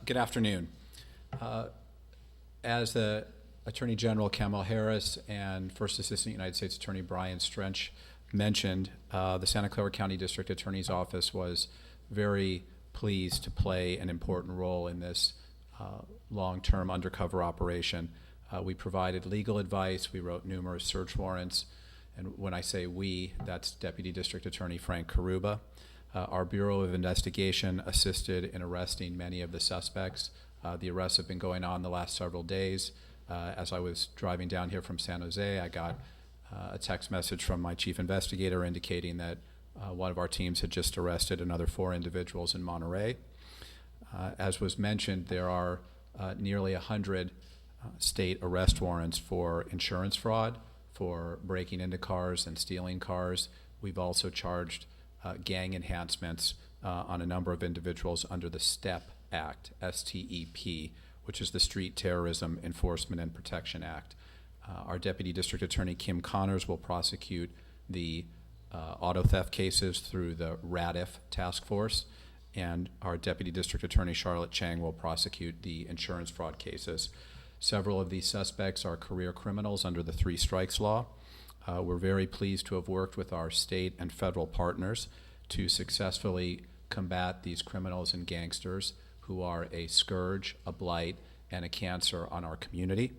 Good afternoon. As the Attorney General Kamala Harris and First Assistant United States Attorney Brian Strench mentioned, the Santa Clara County District Attorney's Office was very pleased to play an important role in this long-term undercover operation. We provided legal advice, we wrote numerous search warrants, and when I say we, that's Deputy District Attorney Frank Karuba. Our Bureau of Investigation assisted in arresting many of the suspects. The arrests have been going on the last several days. As I was driving down here from San Jose, I got a text message from my chief investigator indicating that one of our teams had just arrested another 4 individuals in Monterey. As was mentioned, there are nearly 100 state arrest warrants for insurance fraud, for breaking into cars and stealing cars. We've also charged gang enhancements on a number of individuals under the STEP Act, S-T-E-P, which is the Street Terrorism Enforcement and Protection Act. Our Deputy District Attorney Kim Connors will prosecute the auto theft cases through the RADIF task force, and our Deputy District Attorney Charlotte Chang will prosecute the insurance fraud cases. Several of these suspects are career criminals under the 3 strikes law. We're very pleased to have worked with our state and federal partners to successfully combat these criminals and gangsters who are a scourge, a blight, and a cancer on our community.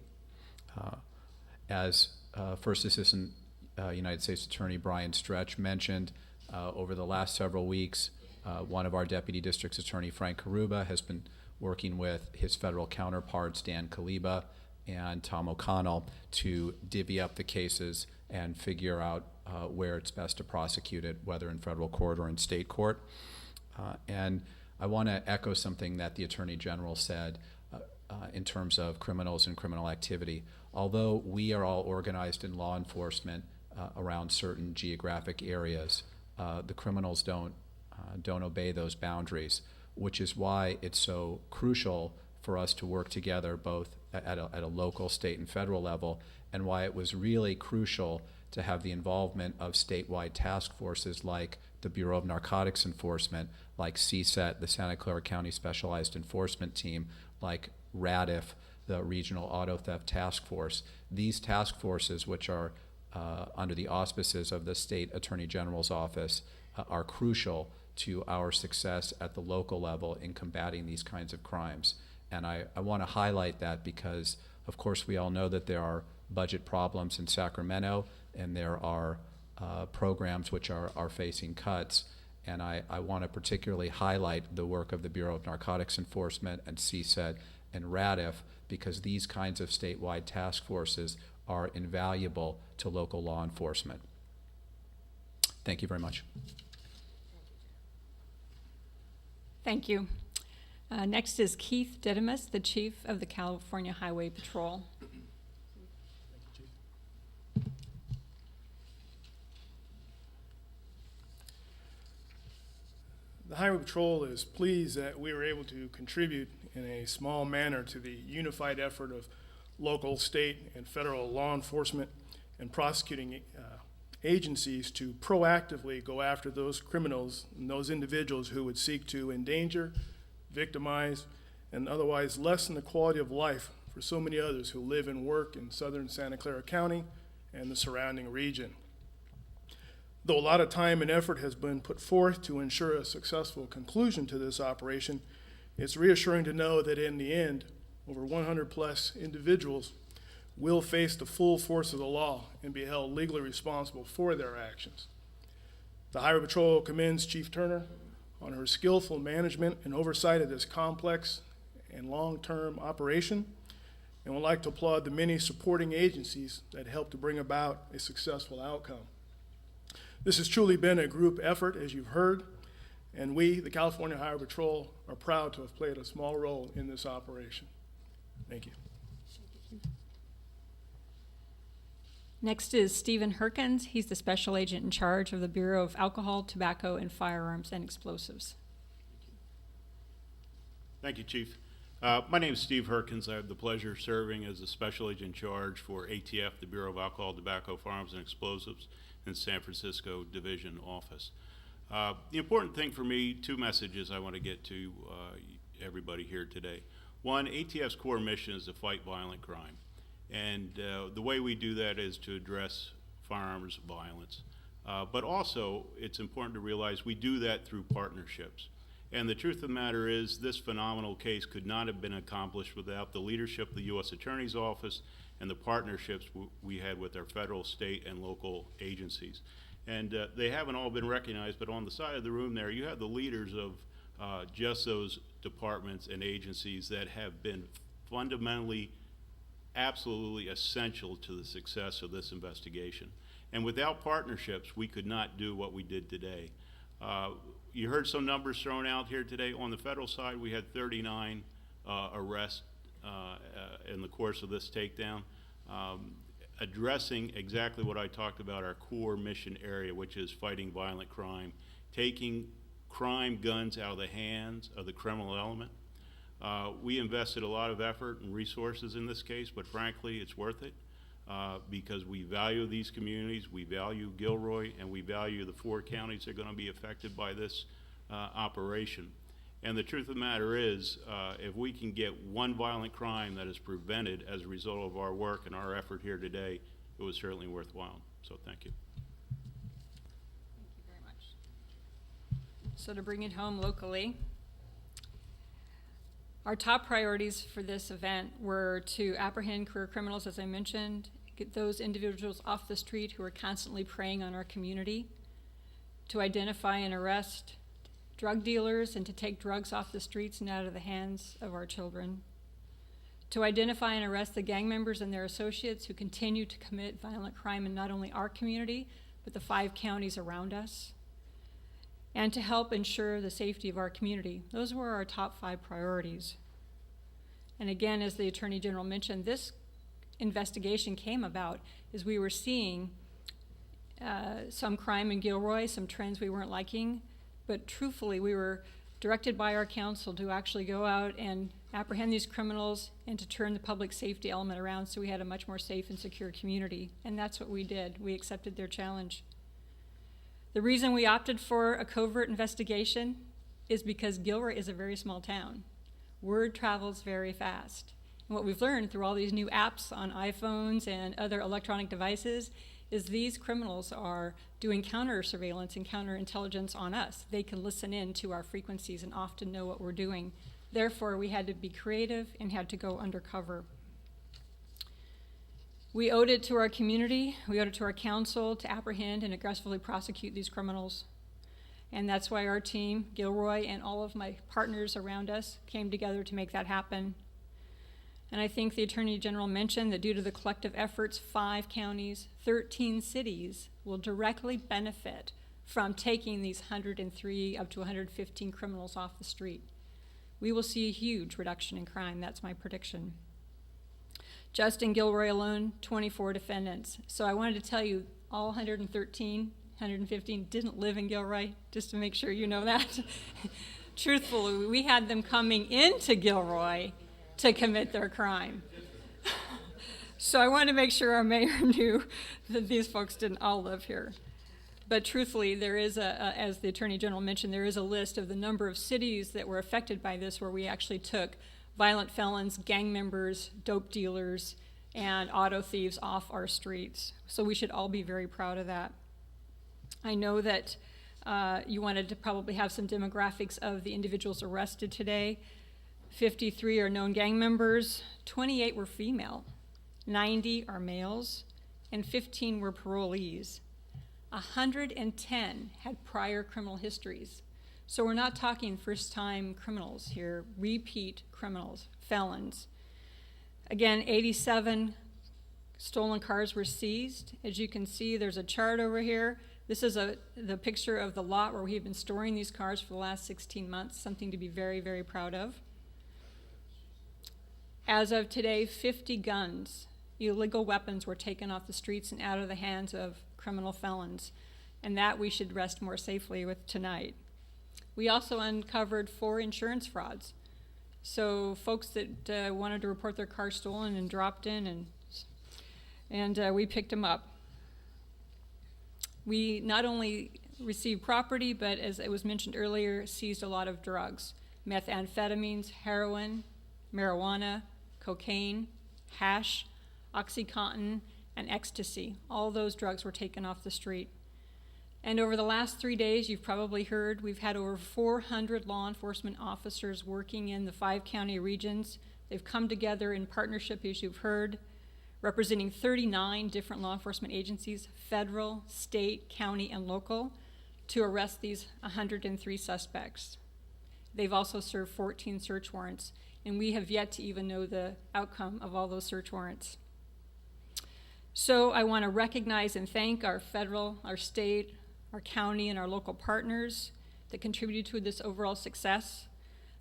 As First Assistant United States Attorney Brian Stretch mentioned, over the last several weeks, one of our Deputy District Attorney, Frank Karuba, has been working with his federal counterparts, Dan Kaliba and Tom O'Connell, to divvy up the cases and figure out where it's best to prosecute it, whether in federal court or in state court. And I want to echo something that the Attorney General said in terms of criminals and criminal activity. Although we are all organized in law enforcement around certain geographic areas, the criminals don't obey those boundaries, which is why it's so crucial for us to work together both at a local, state, and federal level, and why it was really crucial to have the involvement of statewide task forces like the Bureau of Narcotics Enforcement, like CSET, the Santa Clara County Specialized Enforcement Team, like RADIF, the Regional Auto Theft Task Force. These task forces, which are under the auspices of the State Attorney General's Office, are crucial to our success at the local level in combating these kinds of crimes. And I want to highlight that because, of course, we all know that there are budget problems in Sacramento, and there are programs which are facing cuts. And I want to particularly highlight the work of the Bureau of Narcotics Enforcement and CSET and RADIF, because these kinds of statewide task forces are invaluable to local law enforcement. Thank you very much. Thank you. Next is Keith Didymus, the Chief of the California Highway Patrol. The Highway Patrol is pleased that we were able to contribute in a small manner to the unified effort of local, state, and federal law enforcement and prosecuting agencies to proactively go after those criminals and those individuals who would seek to endanger, victimize, and otherwise lessen the quality of life for so many others who live and work in southern Santa Clara County and the surrounding region. Though a lot of time and effort has been put forth to ensure a successful conclusion to this operation, it's reassuring to know that in the end, over 100 plus individuals will face the full force of the law and be held legally responsible for their actions. The Highway Patrol commends Chief Turner on her skillful management and oversight of this complex and long-term operation, and would like to applaud the many supporting agencies that helped to bring about a successful outcome. This has truly been a group effort, as you've heard, and we, the California Highway Patrol, are proud to have played a small role in this operation. Thank you. Next is Stephen Herkins. He's the Special Agent in charge of the Bureau of Alcohol, Tobacco, and Firearms and Explosives. Thank you, Chief. My name is Steve Herkins. I have the pleasure of serving as the Special Agent in charge for ATF, the Bureau of Alcohol, Tobacco, Firearms, and Explosives in San Francisco Division Office. The important thing for me, 2 messages I want to get to everybody here today. One, ATF's core mission is to fight violent crime. And the way we do that is to address firearms violence. But also, it's important to realize we do that through partnerships. And the truth of the matter is, this phenomenal case could not have been accomplished without the leadership of the U.S. Attorney's Office and the partnerships we had with our federal, state, and local agencies. And they haven't all been recognized, but on the side of the room there, you have the leaders of just those departments and agencies that have been fundamentally, absolutely essential to the success of this investigation. And without partnerships, we could not do what we did today. You heard some numbers thrown out here today. On the federal side, we had 39 arrests in the course of this takedown, addressing exactly what I talked about, our core mission area, which is fighting violent crime, taking crime guns out of the hands of the criminal element. We invested a lot of effort and resources in this case, but frankly, it's worth it. Because we value these communities, we value Gilroy, and we value the 4 counties that are going to be affected by this operation. And the truth of the matter is, if we can get one violent crime that is prevented as a result of our work and our effort here today, it was certainly worthwhile. So thank you. Thank you very much. So to bring it home locally, our top priorities for this event were to apprehend career criminals, as I mentioned, get those individuals off the street who are constantly preying on our community, to identify and arrest drug dealers and to take drugs off the streets and out of the hands of our children, to identify and arrest the gang members and their associates who continue to commit violent crime in not only our community, but the 5 counties around us, and to help ensure the safety of our community. Those were our top 5 priorities. And again, as the Attorney General mentioned, this investigation came about as we were seeing some crime in Gilroy, some trends we weren't liking, but truthfully, we were directed by our council to actually go out and apprehend these criminals and to turn the public safety element around so we had a much more safe and secure community. And that's what we did. We accepted their challenge. The reason we opted for a covert investigation is because Gilroy is a very small town. Word travels very fast. And what we've learned through all these new apps on iPhones and other electronic devices is these criminals are doing counter surveillance and counterintelligence on us. They can listen in to our frequencies and often know what we're doing. Therefore, we had to be creative and had to go undercover. We owed it to our community, we owed it to our council to apprehend and aggressively prosecute these criminals. And that's why our team, Gilroy, and all of my partners around us came together to make that happen. And I think the Attorney General mentioned that due to the collective efforts, 5 counties, 13 cities will directly benefit from taking these 103 up to 115 criminals off the street. We will see a huge reduction in crime, that's my prediction. Just in Gilroy alone, 24 defendants. So I wanted to tell you, all 115 didn't live in Gilroy, just to make sure you know that. Truthfully, we had them coming into Gilroy to commit their crime. So I wanted to make sure our mayor knew that these folks didn't all live here. But truthfully, there is as the Attorney General mentioned, there is a list of the number of cities that were affected by this where we actually took violent felons, gang members, dope dealers, and auto thieves off our streets. So we should all be very proud of that. I know that you wanted to probably have some demographics of the individuals arrested today. 53 are known gang members, 28 were female, 90 are males, and 15 were parolees. 110 had prior criminal histories. So we're not talking first-time criminals here, repeat criminals, felons. Again, 87 stolen cars were seized. As you can see, there's a chart over here. This is the picture of the lot where we've been storing these cars for the last 16 months, something to be very, very proud of. As of today, 50 guns, illegal weapons, were taken off the streets and out of the hands of criminal felons, and that we should rest more safely with tonight. We also uncovered 4 insurance frauds. So folks that wanted to report their car stolen and dropped in, and we picked them up. We not only received property, but as it was mentioned earlier, seized a lot of drugs. methamphetamines, heroin, marijuana, cocaine, hash, OxyContin, and ecstasy. All those drugs were taken off the street. And over the last 3 days, you've probably heard, we've had over 400 law enforcement officers working in the 5 county regions. They've come together in partnership, as you've heard, representing 39 different law enforcement agencies, federal, state, county, and local, to arrest these 103 suspects. They've also served 14 search warrants, and we have yet to even know the outcome of all those search warrants. So I want to recognize and thank our federal, our state, our county, and our local partners that contributed to this overall success.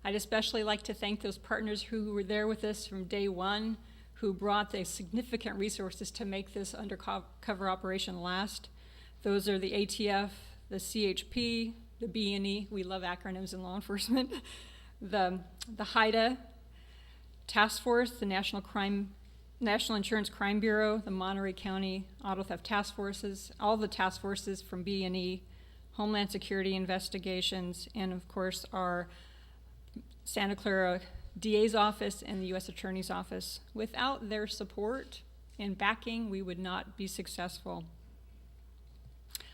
I'd especially like to thank those partners who were there with us from day one, who brought the significant resources to make this undercover operation last. Those are the ATF, the CHP, the B&E, we love acronyms in law enforcement, the HIDA Task Force, the National Insurance Crime Bureau, the Monterey County Auto Theft Task Forces, all the task forces from B&E, Homeland Security Investigations, and of course our Santa Clara DA's office and the U.S. Attorney's Office. Without their support and backing, we would not be successful.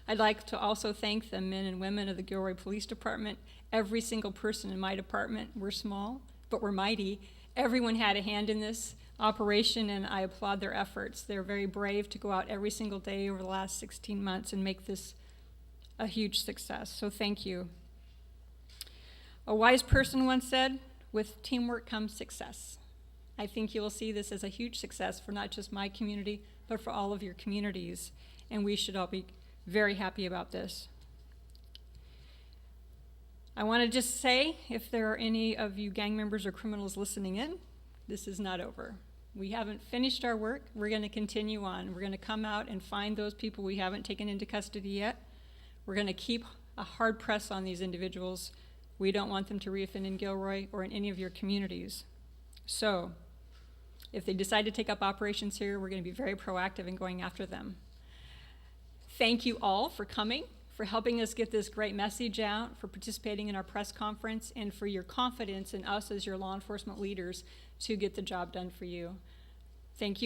I'd like to also thank the men and women of the Gilroy Police Department. Every single person in my department, we're small, but we're mighty. Everyone had a hand in this operation, and I applaud their efforts. They're very brave to go out every single day over the last 16 months and make this a huge success, so thank you. A wise person once said, with teamwork comes success. I think you will see this as a huge success for not just my community, but for all of your communities, and we should all be very happy about this. I want to just say, if there are any of you gang members or criminals listening in, this is not over. We haven't finished our work. We're going to continue on. We're going to come out and find those people we haven't taken into custody yet. We're going to keep a hard press on these individuals. We don't want them to reoffend in Gilroy or in any of your communities. So, if they decide to take up operations here, we're going to be very proactive in going after them. Thank you all for coming, for helping us get this great message out, for participating in our press conference, and for your confidence in us as your law enforcement leaders to get the job done for you. Thank you.